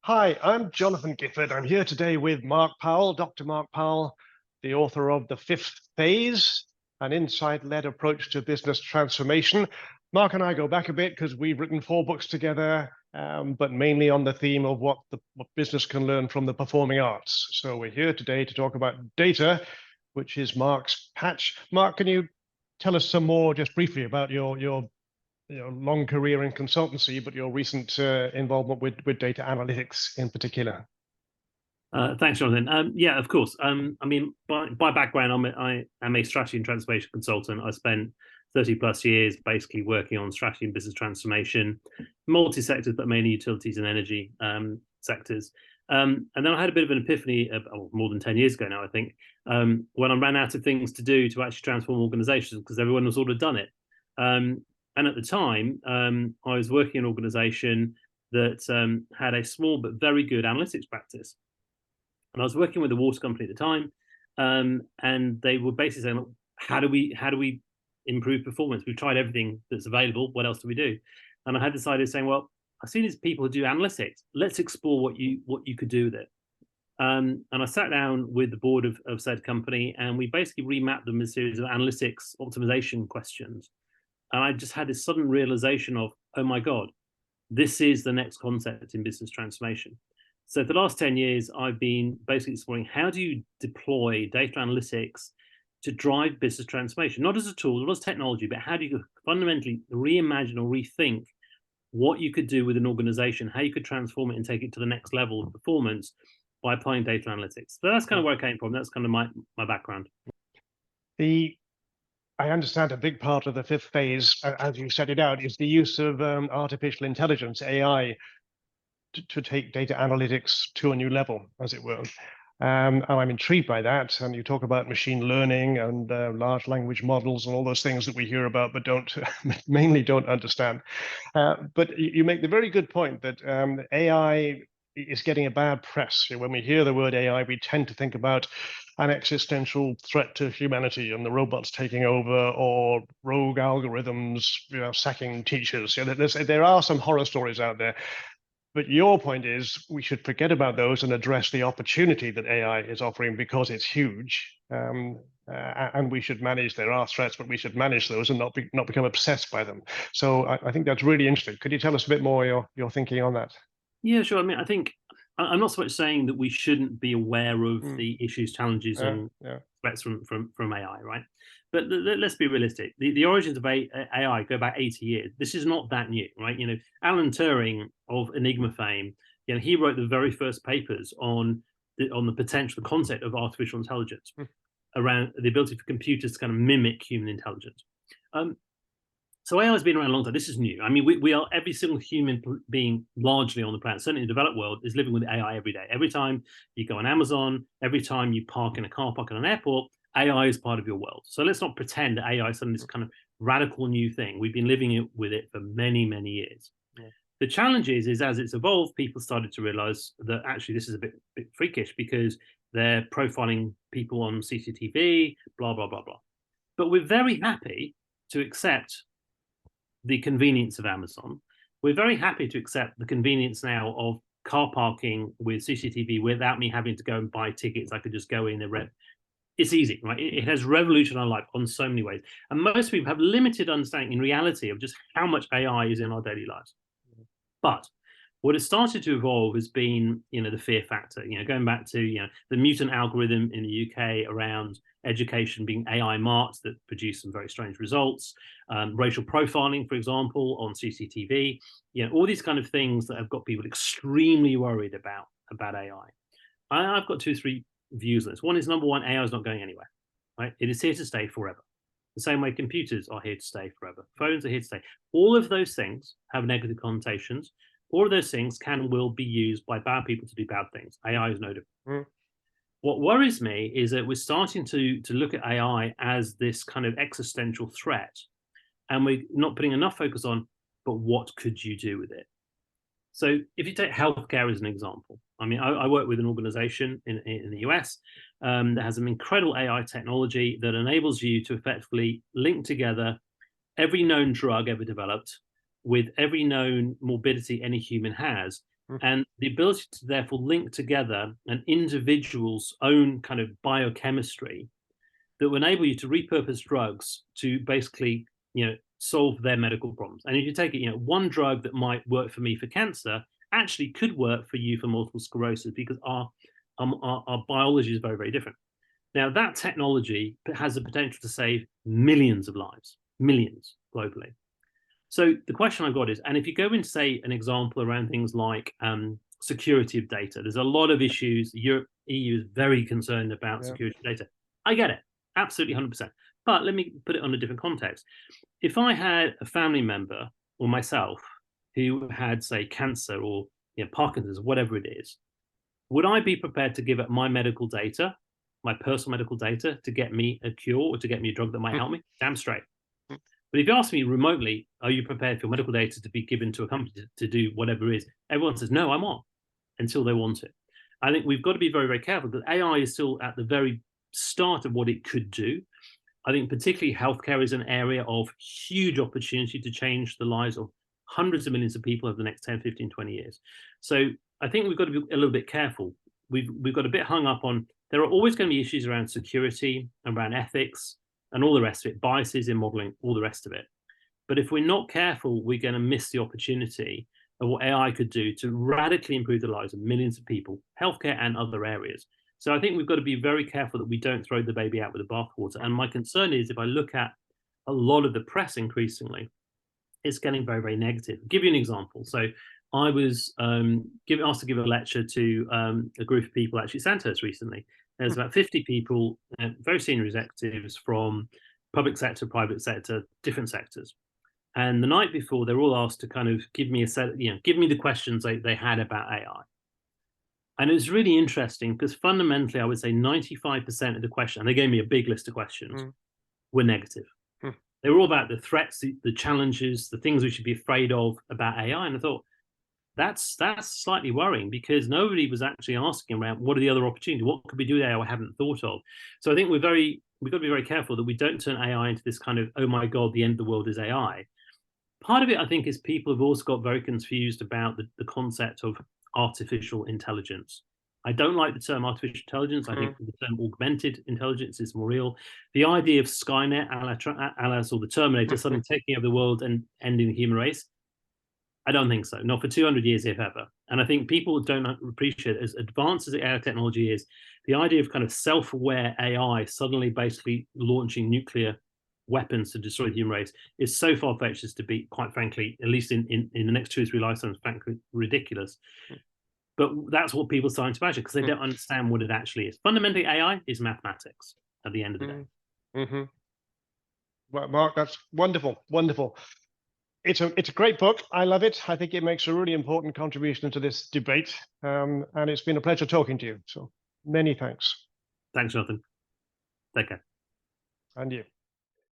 Hi, I'm Jonathan Gifford. I'm here today with Mark Powell, Dr. Mark Powell, the author of The Fifth Phase, an insight-led approach to business transformation. Mark and I go back a bit because we've written 4 books together, but mainly on the theme of what business can learn from the performing arts. So we're here today to talk about data, which is Mark's patch. Mark, can you tell us some more, just briefly, about your long career in consultancy, but your recent involvement with data analytics in particular? Thanks, Jonathan. Yeah, of course. I mean, by background, I am a strategy and transformation consultant. I spent 30 plus years basically working on strategy and business transformation, multi-sectors, but mainly utilities and energy sectors. And then I had a bit of an epiphany more than 10 years ago now, I think, when I ran out of things to do to actually transform organizations because everyone has sort of done it. And at the time, I was working in an organization that had a small but very good analytics practice. And I was working with a water company at the time, and they were basically saying, "Look, how do we improve performance? We've tried everything that's available. What else do we do?" And I had this idea saying, "Well, I've seen these people who do analytics. Let's explore what you could do with it." And I sat down with the board of said company, and we basically remapped them a series of analytics optimization questions. And I just had this sudden realization of, oh my God, this is the next concept in business transformation. So for the last 10 years, I've been basically exploring how do you deploy data analytics to drive business transformation, not as a tool, not as technology, but how do you fundamentally reimagine or rethink what you could do with an organization, how you could transform it and take it to the next level of performance by applying data analytics. So that's kind of where I came from. That's kind of my background. I understand a big part of the fifth phase, as you set it out, is the use of artificial intelligence, AI, to take data analytics to a new level, as it were. And I'm intrigued by that. And you talk about machine learning and large language models and all those things that we hear about, but mainly don't understand. But you make the very good point that AI is getting a bad press. When we hear the word AI, we tend to think about an existential threat to humanity and the robots taking over, or rogue algorithms, sacking teachers. There are some horror stories out there. But your point is we should forget about those and address the opportunity that AI is offering because it's huge. And we should manage, there are threats, but we should manage those and not become obsessed by them. So I think that's really interesting. Could you tell us a bit more your thinking on that? Yeah, sure. I mean, I think I'm not so much saying that we shouldn't be aware of the issues, challenges, and threats from AI, right? But let's be realistic. The origins of AI go back 80 years. This is not that new, right? Alan Turing of Enigma fame, he wrote the very first papers on the potential, the concept of artificial intelligence around the ability for computers to kind of mimic human intelligence. So AI has been around a long time. This is new. I mean, we are, every single human being largely on the planet, certainly in the developed world, is living with AI every day. Every time you go on Amazon, every time you park in a car park in an airport, AI is part of your world. So let's not pretend that AI is suddenly this kind of radical new thing. We've been living with it for many, many years. Yeah. The challenge is as it's evolved, people started to realize that actually this is a bit freakish because they're profiling people on CCTV, blah, blah, blah, blah. But we're very happy to accept the convenience of Amazon. We're very happy to accept the convenience now of car parking with CCTV without me having to go and buy tickets. I could just go in and rent. It's easy, right? It has revolutionized our life on so many ways. And most people have limited understanding in reality of just how much AI is in our daily lives. But what has started to evolve has been, the fear factor, going back to, the mutant algorithm in the UK around education being AI marked that produced some very strange results, racial profiling, for example, on CCTV, all these kind of things that have got people extremely worried about AI. I've got 2 or 3 views on this. One is, number one, AI is not going anywhere, right? It is here to stay forever. The same way computers are here to stay forever. Phones are here to stay. All of those things have negative connotations. All of those things can and will be used by bad people to do bad things. AI is no different. What worries me is that we're starting to look at AI as this kind of existential threat, and we're not putting enough focus on, but what could you do with it? So if you take healthcare as an example, I mean, I work with an organization in the US that has some incredible AI technology that enables you to effectively link together every known drug ever developed with every known morbidity any human has and the ability to therefore link together an individual's own kind of biochemistry that will enable you to repurpose drugs to basically, solve their medical problems. And if you take it, one drug that might work for me for cancer actually could work for you for multiple sclerosis, because our biology is very, very different. Now, that technology has the potential to save millions of lives, millions globally. So the question I've got is, and if you go into, say, an example around things like security of data, there's a lot of issues. Europe, EU is very concerned about security of data. I get it, absolutely 100%. But let me put it on a different context. If I had a family member or myself who had, say, cancer or Parkinson's, whatever it is, would I be prepared to give up my medical data, my personal medical data, to get me a cure or to get me a drug that might help me? Damn straight. But if you ask me remotely, are you prepared for your medical data to be given to a company to do whatever it is? Everyone says, no, I'm not, until they want it. I think we've got to be very, very careful, because AI is still at the very start of what it could do. I think particularly healthcare is an area of huge opportunity to change the lives of hundreds of millions of people over the next 10, 15, 20 years. So I think we've got to be a little bit careful. We've got a bit hung up on, there are always going to be issues around security, around ethics, and all the rest of it, biases in modeling, all the rest of it. But if we're not careful, we're going to miss the opportunity of what AI could do to radically improve the lives of millions of people, healthcare and other areas. So I think we've got to be very careful that we don't throw the baby out with the bathwater. And my concern is, if I look at a lot of the press increasingly, it's getting very, very negative. I'll give you an example. So I was asked to give a lecture to a group of people, actually Sandhurst recently. There's about 50 people, very senior executives from public sector, private sector, different sectors. And the night before, they're all asked to kind of give me the questions they had about AI. And it was really interesting, because fundamentally, I would say 95% of the questions, and they gave me a big list of questions, were negative. They were all about the threats, the challenges, the things we should be afraid of about AI. And I thought, that's slightly worrying, because nobody was actually asking around what are the other opportunities, what could we do there I haven't thought of. So I think we've got to be very careful that we don't turn AI into this kind of, oh my God, the end of the world is AI. Part of it, I think, is people have also got very confused about the concept of artificial intelligence. I don't like the term artificial intelligence. I think the term augmented intelligence is more real. The idea of Skynet, or the Terminator, suddenly taking over the world and ending the human race, I don't think so. Not for 200 years, if ever. And I think people don't appreciate, as advanced as the AI technology is, the idea of kind of self-aware AI suddenly basically launching nuclear weapons to destroy the human race is so far-fetched as to be, quite frankly, at least in the next 2 or 3 lifetimes, frankly, ridiculous. But that's what people are starting to imagine, because they don't understand what it actually is. Fundamentally, AI is mathematics at the end of the day. Well, Mark, that's wonderful, wonderful. It's a great book. I love it. I think it makes a really important contribution to this debate. And it's been a pleasure talking to you. So many thanks. Thanks, Jonathan. Take care. And you.